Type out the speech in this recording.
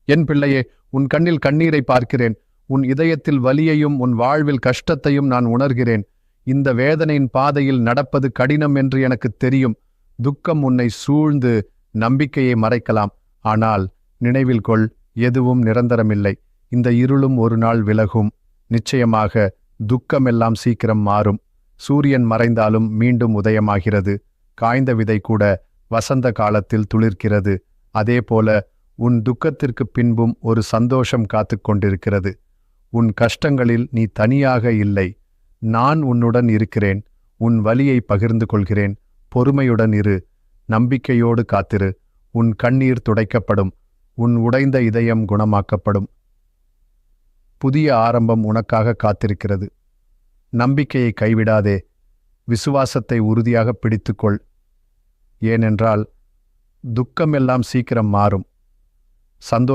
என் பிள்ளையே, உன் கண்ணில் கண்ணீரை பார்க்கிறேன். உன் இதயத்தில் வலியையும் உன் வாழ்வில் கஷ்டத்தையும் நான் உணர்கிறேன். இந்த வேதனையின் பாதையில் நடப்பது கடினம் என்று எனக்கு தெரியும். துக்கம் உன்னை சூழ்ந்து நம்பிக்கையை மறைக்கலாம். ஆனால் நினைவில் கொள், எதுவும் நிரந்தரமில்லை. இந்த இருளும் ஒரு நாள் விலகும். நிச்சயமாக துக்கமெல்லாம் சீக்கிரம் மாறும். சூரியன் மறைந்தாலும் மீண்டும் உதயமாகிறது. காய்ந்த விதை கூட வசந்த காலத்தில் துளிர்க்கிறது. அதேபோல உன் துக்கத்திற்கு பின்பும் ஒரு சந்தோஷம் காத்து கொண்டிருக்கிறது. உன் கஷ்டங்களில் நீ தனியாக இல்லை. நான் உன்னுடன் இருக்கிறேன். உன் வலியை பகிர்ந்து கொள்கிறேன். பொறுமையுடன் இரு. நம்பிக்கையோடு காத்திரு. உன் கண்ணீர் துடைக்கப்படும். உன் உடைந்த இதயம் குணமாக்கப்படும். புதிய ஆரம்பம் உனக்காக காத்திருக்கிறது. நம்பிக்கையை கைவிடாதே. விசுவாசத்தை உறுதியாக பிடித்துக்கொள். ஏனென்றால் துக்கமெல்லாம் சீக்கிரம் மாறும். சந்தோஷம்